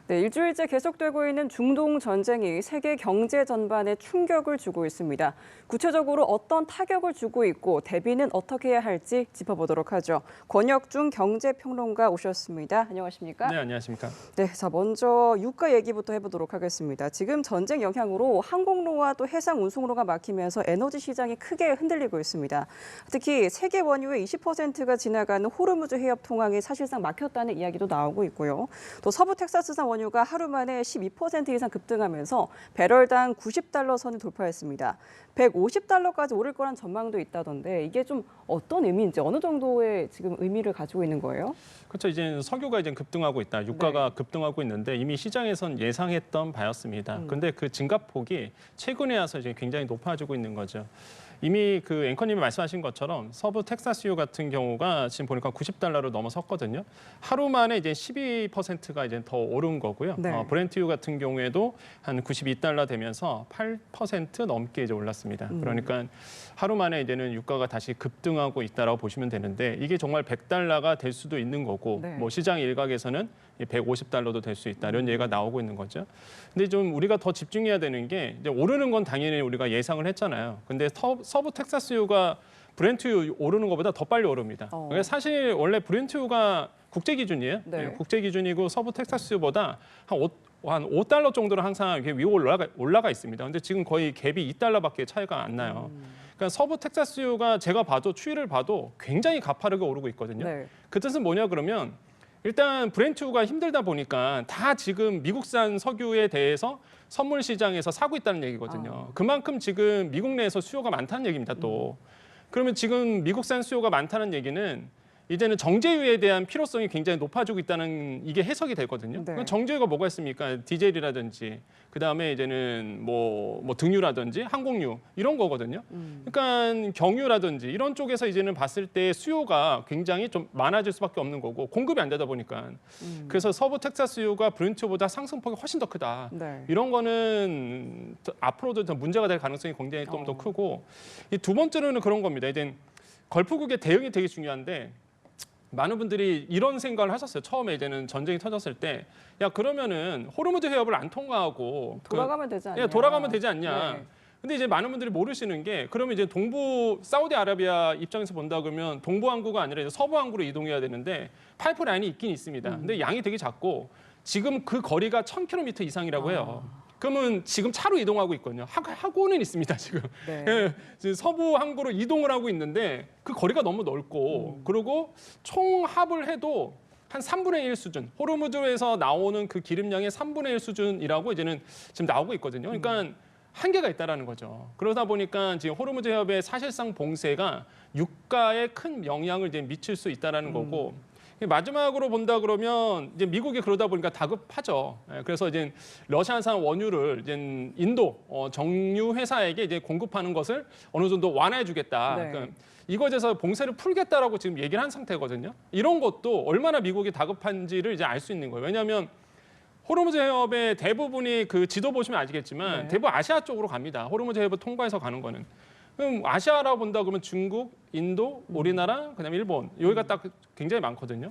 네, 일주일째 계속되고 있는 중동 전쟁이 세계 경제 전반에 충격을 주고 있습니다. 구체적으로 어떤 타격을 주고 있고 대비는 어떻게 해야 할지 짚어보도록 하죠. 권혁중 경제평론가 오셨습니다. 안녕하십니까? 네, 안녕하십니까? 네, 자 먼저 유가 얘기부터 해보도록 하겠습니다. 지금 전쟁 영향으로 항공로와 또 해상 운송로가 막히면서 에너지 시장이 크게 흔들리고 있습니다. 특히 세계 원유의 20%가 지나가는 호르무즈 해협 통항이 사실상 막혔다는 이야기도 나오고 있고요. 또 서부 텍사스산 원유가 하루 만에 12% 이상 급등하면서 배럴당 90달러 선을 돌파했습니다. 150달러까지 오를 거란 전망도 있다던데 이게 좀 어떤 의미인지 어느 정도의 지금 의미를 가지고 있는 거예요? 그렇죠. 이제 석유가 이제 급등하고 있다. 유가가 급등하고 있는데 이미 시장에선 예상했던 바였습니다. 그런데 그 증가폭이 최근에 와서 이제 굉장히 높아지고 있는 거죠. 이미 그 앵커님이 말씀하신 것처럼 서부 텍사스유 같은 경우가 지금 보니까 90달러로 넘어섰거든요. 하루 만에 이제 12%가 이제 더 오른 거고요. 네. 브렌트유 같은 경우에도 한 92달러 되면서 8% 넘게 이제 올랐습니다. 그러니까 하루 만에 이제는 유가가 다시 급등하고 있다라고 보시면 되는데 이게 정말 100달러가 될 수도 있는 거고 네. 뭐 시장 일각에서는 150달러도 될 수 있다 이런 얘기가 나오고 있는 거죠. 근데 좀 우리가 더 집중해야 되는 게 이제 오르는 건 당연히 우리가 예상을 했잖아요. 근데 서부 텍사스유가 브렌트유 오르는 것보다 더 빨리 오릅니다. 그러니까 사실 원래 브렌트유가 국제 기준이에요. 네. 국제 기준이고 서부 텍사스유보다 한 5달러 정도는 항상 이게 위로 올라가 있습니다. 근데 지금 거의 갭이 2달러밖에 차이가 안 나요. 그러니까 서부 텍사스유가 제가 봐도 추이를 봐도 굉장히 가파르게 오르고 있거든요. 네. 그 뜻은 뭐냐 그러면 일단 브렌트유가 힘들다 보니까 다 지금 미국산 석유에 대해서 선물 시장에서 사고 있다는 얘기거든요. 그만큼 지금 미국 내에서 수요가 많다는 얘기입니다. 또 그러면 지금 미국산 수요가 많다는 얘기는 이제는 정제유에 대한 필요성이 굉장히 높아지고 있다는 이게 해석이 되거든요. 네. 정제유가 뭐가 있습니까? 디젤이라든지 그다음에 이제는 뭐 등유라든지 항공유 이런 거거든요. 그러니까 경유라든지 이런 쪽에서 이제는 봤을 때 수요가 굉장히 좀 많아질 수밖에 없는 거고 공급이 안 되다 보니까 그래서 서부 텍사스유가 브렌트보다 상승폭이 훨씬 더 크다. 네. 이런 거는 앞으로도 더 문제가 될 가능성이 굉장히 좀 더 크고 이 두 번째로는 그런 겁니다. 이제 걸프국의 대응이 되게 중요한데 많은 분들이 이런 생각을 하셨어요. 처음에 이제는 전쟁이 터졌을 때, 야 그러면은 호르무즈 해협을 안 통과하고 돌아가면 되지 않냐? 돌아가면 되지 않냐? 네. 근데 이제 많은 분들이 모르시는 게 그러면 이제 동부 사우디아라비아 입장에서 본다 그러면 동부 항구가 아니라 이제 서부 항구로 이동해야 되는데 파이프라인이 있긴 있습니다. 근데 양이 되게 작고 지금 그 거리가 1000km 이상이라고 해요. 그러면 지금 차로 이동하고 있거든요. 하고는 있습니다, 지금. 네. 예, 지금 서부 항구로 이동을 하고 있는데 그 거리가 너무 넓고 그리고 총합을 해도 한 3분의 1 수준, 호르무즈에서 나오는 그 기름량의 3분의 1 수준이라고 이제는 지금 나오고 있거든요. 그러니까 한계가 있다라는 거죠. 그러다 보니까 지금 호르무즈 해협의 사실상 봉쇄가 유가에 큰 영향을 이제 미칠 수 있다라는 거고 마지막으로 본다 그러면 이제 미국이 그러다 보니까 다급하죠. 그래서 이제 러시아산 원유를 이제 인도 정유 회사에게 이제 공급하는 것을 어느 정도 완화해주겠다. 네. 그러니까 이것에서 봉쇄를 풀겠다라고 지금 얘기를 한 상태거든요. 이런 것도 얼마나 미국이 다급한지를 이제 알 수 있는 거예요. 왜냐하면 호르무즈 해협의 대부분이 그 지도 보시면 아시겠지만 네. 대부분 아시아 쪽으로 갑니다. 호르무즈 해협을 통과해서 가는 거는. 그럼 아시아라고 본다 그러면 중국, 인도, 우리나라, 그다음에 일본 여기가 딱 굉장히 많거든요.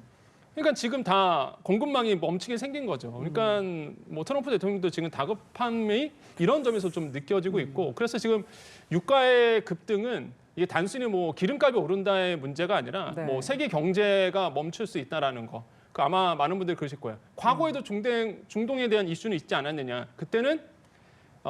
그러니까 지금 다 공급망이 멈추게 생긴 거죠. 그러니까 뭐 트럼프 대통령도 지금 다급함이 이런 점에서 좀 느껴지고 있고 그래서 지금 유가의 급등은 이게 단순히 뭐 기름값이 오른다의 문제가 아니라 네. 뭐 세계 경제가 멈출 수 있다라는 거. 그 아마 많은 분들이 그러실 거예요. 과거에도 중동에 대한 이슈는 있지 않았느냐. 그때는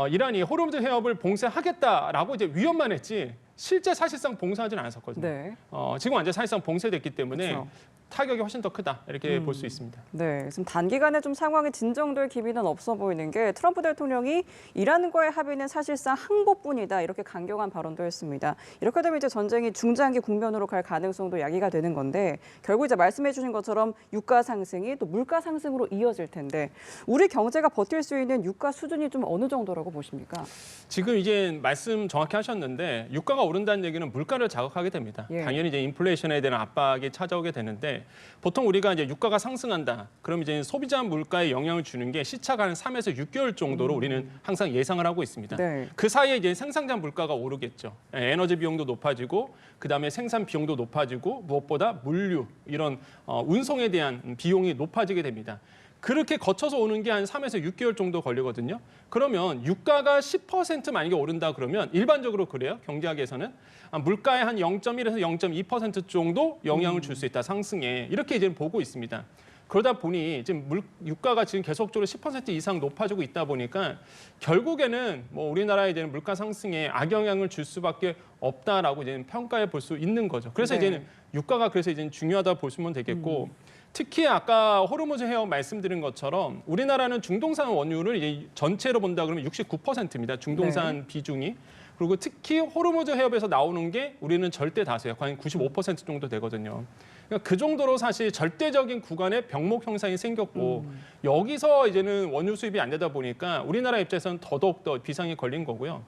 이란이 호르무즈 해협을 봉쇄하겠다라고 이제 위협만 했지 실제 사실상 봉쇄하지는 않았었거든요. 네. 지금 완전 사실상 봉쇄됐기 때문에 그렇죠. 타격이 훨씬 더 크다 이렇게 볼 수 있습니다. 네, 지금 단기간에 좀 상황이 진정될 기미는 없어 보이는 게 트럼프 대통령이 이란과의 합의는 사실상 항복뿐이다 이렇게 강경한 발언도 했습니다. 이렇게 되면 이제 전쟁이 중장기 국면으로 갈 가능성도 야기가 되는 건데 결국 이제 말씀해주신 것처럼 유가 상승이 또 물가 상승으로 이어질 텐데 우리 경제가 버틸 수 있는 유가 수준이 좀 어느 정도라고 보십니까? 지금 이제 말씀 정확히 하셨는데 유가가 오른다는 얘기는 물가를 자극하게 됩니다. 예. 당연히 이제 인플레이션에 대한 압박이 찾아오게 되는데 보통 우리가 이제 유가가 상승한다. 그럼 이제 소비자 물가에 영향을 주는 게 시차가 한 3에서 6개월 정도로 우리는 항상 예상을 하고 있습니다. 네. 그 사이에 이제 생산자 물가가 오르겠죠. 에너지 비용도 높아지고 그다음에 생산 비용도 높아지고 무엇보다 물류 이런 운송에 대한 비용이 높아지게 됩니다. 그렇게 거쳐서 오는 게 한 3에서 6개월 정도 걸리거든요. 그러면 유가가 10% 만약에 오른다 그러면 일반적으로 그래요. 경제학에서는 물가의 한 0.1에서 0.2% 정도 영향을 줄 수 있다. 상승에. 이렇게 이제 보고 있습니다. 그러다 보니 지금 유가가 지금 계속적으로 10% 이상 높아지고 있다 보니까 결국에는 뭐 우리나라에 이제 물가 상승에 악영향을 줄 수밖에 없다라고 이제 평가해 볼 수 있는 거죠. 그래서 네. 이제는 유가가 그래서 이제 중요하다 보시면 되겠고 특히 아까 호르무즈 해협 말씀드린 것처럼 우리나라는 중동산 원유를 이제 전체로 본다 그러면 69%입니다. 중동산 비중이. 그리고 특히 호르무즈 해협에서 나오는 게 우리는 절대 다수예요. 거의 95% 정도 되거든요. 그러니까 그 정도로 사실 절대적인 구간에 병목 형상이 생겼고 여기서 이제는 원유 수입이 안 되다 보니까 우리나라 입장에서는 더더욱 더 비상이 걸린 거고요.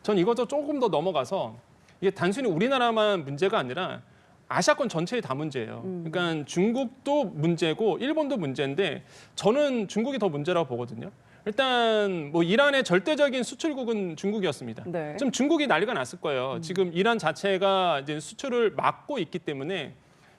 전 이것도 조금 더 넘어가서 이게 단순히 우리나라만 문제가 아니라 아시아권 전체에 다 문제예요. 그러니까 중국도 문제고 일본도 문제인데 저는 중국이 더 문제라고 보거든요. 일단 뭐 이란의 절대적인 수출국은 중국이었습니다. 네. 지금 중국이 난리가 났을 거예요. 지금 이란 자체가 이제 수출을 막고 있기 때문에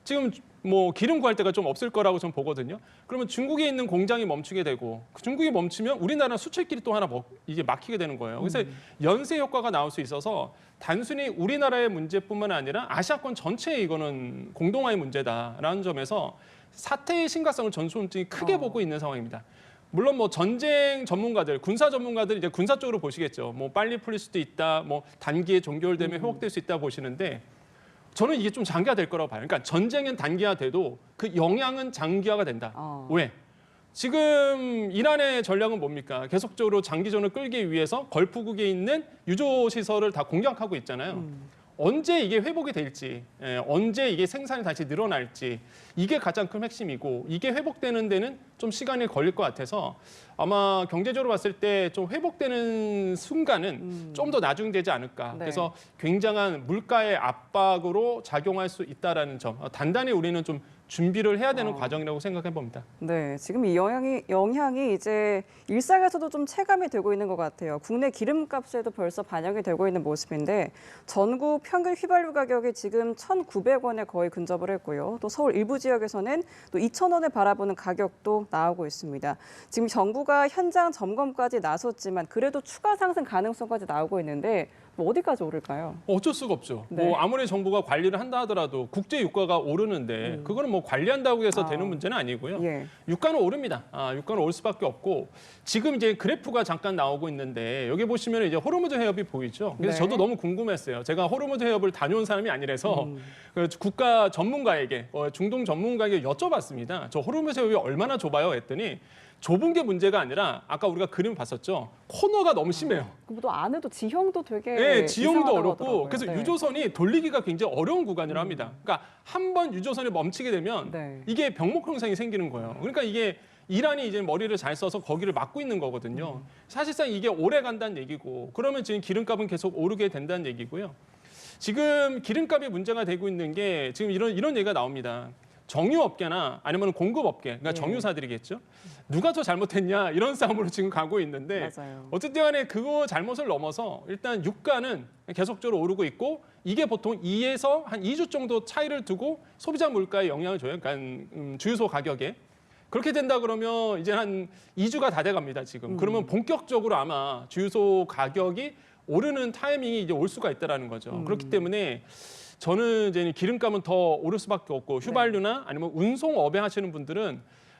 지금 뭐 기름 구할 데가 좀 없을 거라고 저는 보거든요. 그러면 중국에 있는 공장이 멈추게 되고 그 중국이 멈추면 우리나라 수출길이 또 하나 이제 막히게 되는 거예요. 그래서 연쇄 효과가 나올 수 있어서 단순히 우리나라의 문제뿐만 아니라 아시아권 전체에 이거는 공동화의 문제다라는 점에서 사태의 심각성을 전 솔직히 크게 보고 있는 상황입니다. 물론 뭐 전쟁 전문가들, 군사 전문가들 이제 군사 쪽으로 보시겠죠. 뭐 빨리 풀릴 수도 있다, 뭐 단기에 종결되면 회복될 수 있다 보시는데 저는 이게 좀 장기화될 거라고 봐요. 그러니까 전쟁은 단기화돼도 그 영향은 장기화가 된다. 왜? 지금 이란의 전략은 뭡니까? 계속적으로 장기전을 끌기 위해서 걸프국에 있는 유조 시설을 다 공격하고 있잖아요. 언제 이게 회복이 될지, 언제 이게 생산이 다시 늘어날지 이게 가장 큰 핵심이고 이게 회복되는 데는 좀 시간이 걸릴 것 같아서 아마 경제적으로 봤을 때 좀 회복되는 순간은 좀 더 나중되지 않을까. 네. 그래서 굉장한 물가의 압박으로 작용할 수 있다라는 점 단단히 우리는 좀 준비를 해야 되는 과정이라고 생각해 봅니다. 네, 지금 이 영향이 이제 일상에서도 좀 체감이 되고 있는 것 같아요. 국내 기름값에도 벌써 반영이 되고 있는 모습인데 전국 평균 휘발유 가격이 지금 1,900원에 거의 근접을 했고요. 또 서울 일부 지역에서는 또 2,000원을 바라보는 가격도 나오고 있습니다. 지금 정부가 현장 점검까지 나섰지만 그래도 추가 상승 가능성까지 나오고 있는데 뭐 어디까지 오를까요? 어쩔 수가 없죠. 네. 뭐 아무리 정부가 관리를 한다 하더라도 국제 유가가 오르는데 그거는 뭐 관리한다고 해서 되는 문제는 아니고요. 예. 유가는 오릅니다. 유가는 올 수밖에 없고 지금 이제 그래프가 잠깐 나오고 있는데 여기 보시면 이제 호르무즈 해협이 보이죠. 그래서 네. 저도 너무 궁금했어요. 제가 호르무즈 해협을 다녀온 사람이 아니라서 그 국가 전문가에게 중동 전문가에게 여쭤봤습니다. 저 호르무즈 해협이 얼마나 좁아요? 했더니 좁은 게 문제가 아니라 아까 우리가 그림 봤었죠. 코너가 너무 심해요. 그리고 또 안에도 지형도 되게 네, 지형도 이상하다고 어렵고 하더라고요. 그래서 네. 유조선이 돌리기가 굉장히 어려운 구간이라 합니다. 그러니까 한 번 유조선이 멈추게 되면 네. 이게 병목 형상이 생기는 거예요. 그러니까 이게 이란이 이제 머리를 잘 써서 거기를 막고 있는 거거든요. 사실상 이게 오래 간다는 얘기고 그러면 지금 기름값은 계속 오르게 된다는 얘기고요. 지금 기름값이 문제가 되고 있는 게 지금 이런 얘기가 나옵니다. 정유업계나 아니면 공급업계, 그러니까 예. 정유사들이겠죠. 누가 더 잘못했냐 이런 싸움으로 지금 가고 있는데 맞아요. 어쨌든 간에 그거 잘못을 넘어서 일단 유가는 계속적으로 오르고 있고 이게 보통 2에서 한 2주 정도 차이를 두고 소비자 물가에 영향을 줘요. 그러니까 주유소 가격에. 그렇게 된다 그러면 이제 한 2주가 다 돼갑니다. 지금. 그러면 본격적으로 아마 주유소 가격이 오르는 타이밍이 이제 올 수가 있다라는 거죠. 그렇기 때문에 저는 이제 기름값은 더 오를 수밖에 없고 휘발유나 아니면 운송업에 하시는 분들은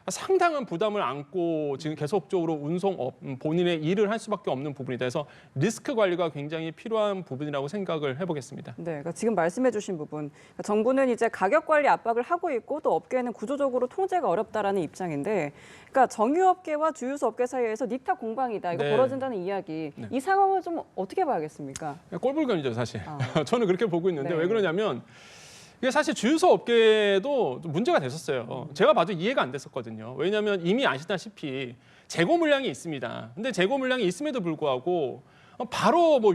상당한 부담을 안고 지금 계속적으로 운송업 본인의 일을 할 수밖에 없는 부분이다. 그래서 리스크 관리가 굉장히 필요한 부분이라고 생각을 해보겠습니다. 네, 그러니까 지금 말씀해주신 부분, 그러니까 정부는 이제 가격 관리 압박을 하고 있고 또 업계는 구조적으로 통제가 어렵다라는 입장인데, 그러니까 정유업계와 주유소 업계 사이에서 닉탁 공방이다 이거 네. 벌어진다는 이야기, 이 상황을 좀 어떻게 봐야겠습니까? 꼴불견이죠, 사실. 저는 그렇게 보고 있는데 네. 왜 그러냐면 이게 사실 주유소 업계도 좀 문제가 됐었어요. 제가 봐도 이해가 안 됐었거든요. 왜냐하면 이미 아시다시피 재고 물량이 있습니다. 근데 재고 물량이 있음에도 불구하고 바로 뭐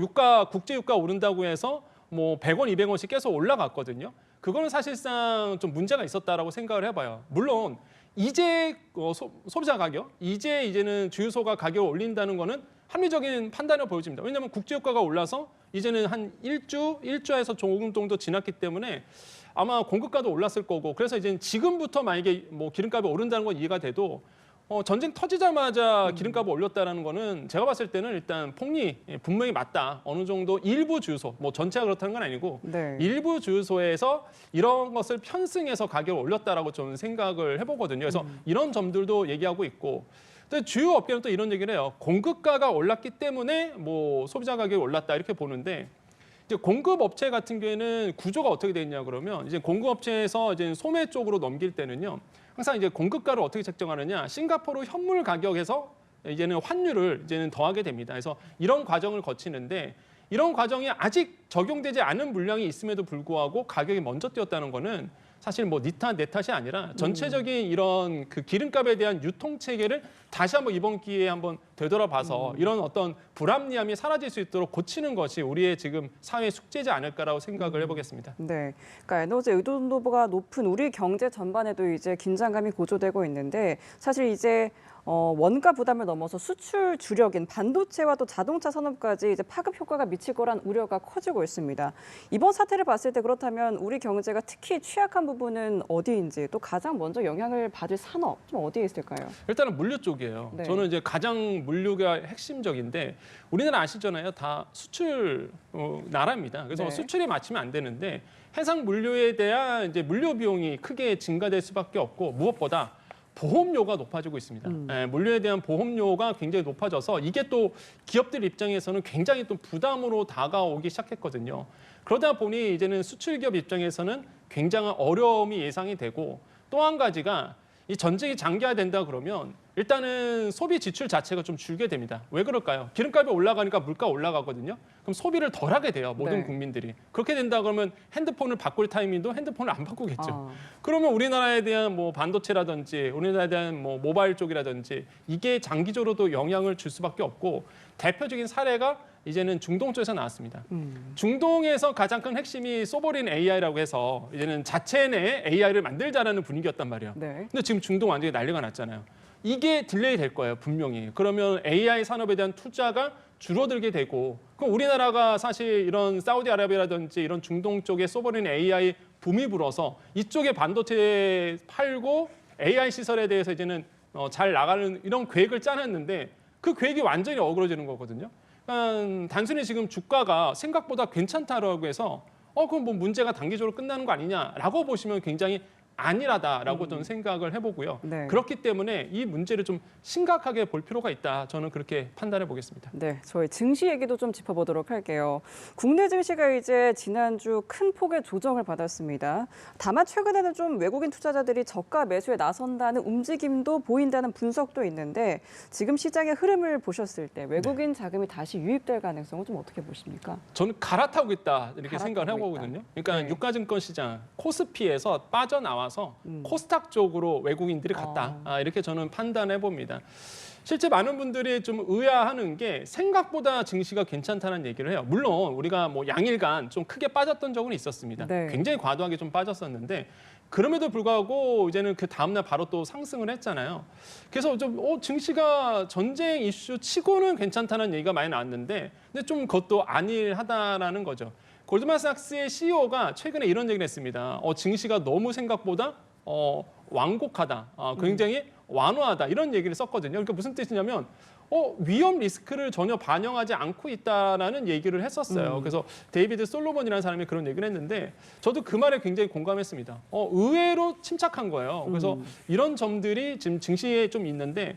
국제 유가 오른다고 해서 뭐 100원, 200원씩 계속 올라갔거든요. 그거는 사실상 좀 문제가 있었다라고 생각을 해봐요. 물론 이제 소비자 가격, 이제는 주유소가 가격을 올린다는 거는 합리적인 판단을 보여집니다. 왜냐하면 국제유가가 올라서 이제는 한 일주에서 조금 정도 지났기 때문에 아마 공급가도 올랐을 거고 그래서 이제 지금부터 만약에 뭐 기름값이 오른다는 건 이해가 돼도 전쟁 터지자마자 기름값을 올렸다는 거는 제가 봤을 때는 일단 폭리 분명히 맞다. 어느 정도 일부 주유소, 뭐 전체가 그렇다는 건 아니고 네. 일부 주유소에서 이런 것을 편승해서 가격을 올렸다라고 저는 생각을 해보거든요. 그래서 이런 점들도 얘기하고 있고 근데 주요 업계는 또 이런 얘기를 해요. 공급가가 올랐기 때문에 뭐 소비자 가격이 올랐다 이렇게 보는데 이제 공급 업체 같은 경우에는 구조가 어떻게 돼 있냐 그러면 이제 공급 업체에서 이제 소매 쪽으로 넘길 때는요. 항상 이제 공급가를 어떻게 책정하느냐? 싱가포르 현물 가격에서 이제는 환율을 이제는 더하게 됩니다. 그래서 이런 과정을 거치는데 이런 과정이 아직 적용되지 않은 물량이 있음에도 불구하고 가격이 먼저 뛰었다는 거는 사실 뭐 네 탓, 내 탓이 아니라 전체적인 이런 그 기름값에 대한 유통 체계를 다시 한번 이번 기회에 한번 되돌아봐서 이런 어떤 불합리함이 사라질 수 있도록 고치는 것이 우리의 지금 사회 숙제지 않을까라고 생각을 해보겠습니다. 네, 그러니까 에너지 의존도가 높은 우리 경제 전반에도 이제 긴장감이 고조되고 있는데 사실 이제 원가 부담을 넘어서 수출 주력인 반도체와 또 자동차 산업까지 이제 파급 효과가 미칠 거란 우려가 커지고 있습니다. 이번 사태를 봤을 때 그렇다면 우리 경제가 특히 취약한 부분은 어디인지 또 가장 먼저 영향을 받을 산업 좀 어디에 있을까요? 일단은 물류 쪽이에요. 네. 저는 이제 가장 물류가 핵심적인데 우리나라 아시잖아요. 다 수출 나라입니다. 그래서 네. 수출이 맞추면 안 되는데 해상 물류에 대한 이제 물류 비용이 크게 증가될 수밖에 없고 무엇보다 보험료가 높아지고 있습니다. 예, 물류에 대한 보험료가 굉장히 높아져서 이게 또 기업들 입장에서는 굉장히 또 부담으로 다가오기 시작했거든요. 그러다 보니 이제는 수출 기업 입장에서는 굉장한 어려움이 예상이 되고 또 한 가지가 이 전쟁이 장기화된다 그러면 일단은 소비 지출 자체가 좀 줄게 됩니다. 왜 그럴까요? 기름값이 올라가니까 물가 올라가거든요. 그럼 소비를 덜 하게 돼요. 모든 네. 국민들이. 그렇게 된다 그러면 핸드폰을 바꿀 타이밍도 핸드폰을 안 바꾸겠죠. 아. 그러면 우리나라에 대한 뭐 반도체라든지 우리나라에 대한 뭐 모바일 쪽이라든지 이게 장기적으로도 영향을 줄 수밖에 없고 대표적인 사례가 이제는 중동 쪽에서 나왔습니다. 중동에서 가장 큰 핵심이 소버린 AI라고 해서 이제는 자체 내 AI를 만들자라는 분위기였단 말이에요. 네. 근데 지금 중동 완전히 난리가 났잖아요. 이게 딜레이 될 거예요, 분명히. 그러면 AI 산업에 대한 투자가 줄어들게 되고 그럼 우리나라가 사실 이런 사우디아라비아라든지 이런 중동 쪽에 소버린 AI 붐이 불어서 이쪽에 반도체 팔고 AI 시설에 대해서 이제는 잘 나가는 이런 계획을 짜놨는데 그 계획이 완전히 어그러지는 거거든요. 그러니까 단순히 지금 주가가 생각보다 괜찮다라고 해서 그럼 뭐 문제가 단기적으로 끝나는 거 아니냐라고 보시면 굉장히 안일하다라고 저는 생각을 해보고요. 네. 그렇기 때문에 이 문제를 좀 심각하게 볼 필요가 있다. 저는 그렇게 판단해 보겠습니다. 네, 저희 증시 얘기도 좀 짚어보도록 할게요. 국내 증시가 이제 지난주 큰 폭의 조정을 받았습니다. 다만 최근에는 좀 외국인 투자자들이 저가 매수에 나선다는 움직임도 보인다는 분석도 있는데 지금 시장의 흐름을 보셨을 때 외국인 자금이 다시 유입될 가능성은 좀 어떻게 보십니까? 저는 갈아타고 있다 이렇게 갈아타고 생각을 해보거든요. 그러니까 네. 유가증권 시장 코스피에서 빠져나와서 코스닥 쪽으로 외국인들이 갔다 이렇게 저는 판단해 봅니다. 실제 많은 분들이 좀 의아하는 게 생각보다 증시가 괜찮다는 얘기를 해요. 물론 우리가 뭐 양일간 좀 크게 빠졌던 적은 있었습니다. 네. 굉장히 과도하게 좀 빠졌었는데 그럼에도 불구하고 이제는 그 다음날 바로 또 상승을 했잖아요. 그래서 좀 증시가 전쟁 이슈 치고는 괜찮다는 얘기가 많이 나왔는데 근데 좀 그것도 안일하다라는 거죠. 골드만삭스의 CEO가 최근에 이런 얘기를 했습니다. 증시가 너무 생각보다 완곡하다, 굉장히 완화하다 이런 얘기를 썼거든요. 그러니까 무슨 뜻이냐면 위험 리스크를 전혀 반영하지 않고 있다라는 얘기를 했었어요. 그래서 데이비드 솔로몬이라는 사람이 그런 얘기를 했는데 저도 그 말에 굉장히 공감했습니다. 의외로 침착한 거예요. 그래서 이런 점들이 지금 증시에 좀 있는데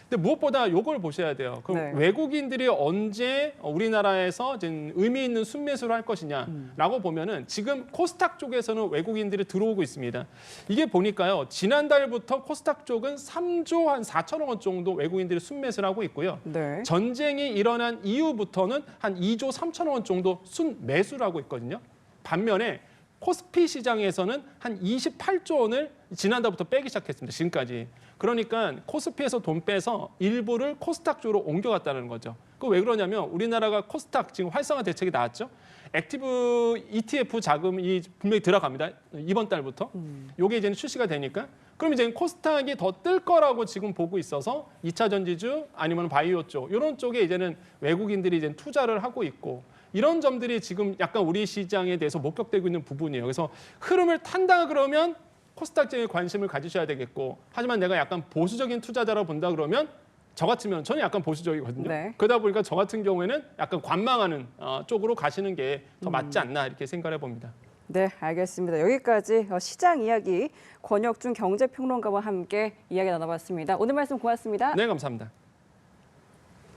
근데 무엇보다 이걸 보셔야 돼요. 그럼 네. 외국인들이 언제 우리나라에서 의미 있는 순매수를 할 것이냐라고 보면은 지금 코스닥 쪽에서는 외국인들이 들어오고 있습니다. 이게 보니까요. 지난달부터 코스닥 쪽은 3조 한 4천억 원 정도 외국인들이 순매수를 하고 있고요. 네. 전쟁이 일어난 이후부터는 한 2조 3천억 원 정도 순매수를 하고 있거든요. 반면에 코스피 시장에서는 한 28조 원을 지난달부터 빼기 시작했습니다. 지금까지. 그러니까 코스피에서 돈 빼서 일부를 코스닥 쪽으로 옮겨갔다는 거죠. 그 왜 그러냐면 우리나라가 코스닥 지금 활성화 대책이 나왔죠. 액티브 ETF 자금이 분명히 들어갑니다. 이번 달부터. 요게 이제는 출시가 되니까. 그럼 이제 코스닥이 더 뜰 거라고 지금 보고 있어서 2차 전지주 아니면 바이오 쪽 이런 쪽에 이제는 외국인들이 이제 투자를 하고 있고 이런 점들이 지금 약간 우리 시장에 대해서 목격되고 있는 부분이에요. 그래서 흐름을 탄다 그러면 코스닥장에 관심을 가지셔야 되겠고, 하지만 내가 약간 보수적인 투자자라고 본다 그러면 저 같으면 저는 약간 보수적이거든요. 네. 그러다 보니까 저 같은 경우에는 약간 관망하는 쪽으로 가시는 게 더 맞지 않나 이렇게 생각해 봅니다. 네, 알겠습니다. 여기까지 시장 이야기 권혁준 경제평론가와 함께 이야기 나눠봤습니다. 오늘 말씀 고맙습니다. 네, 감사합니다.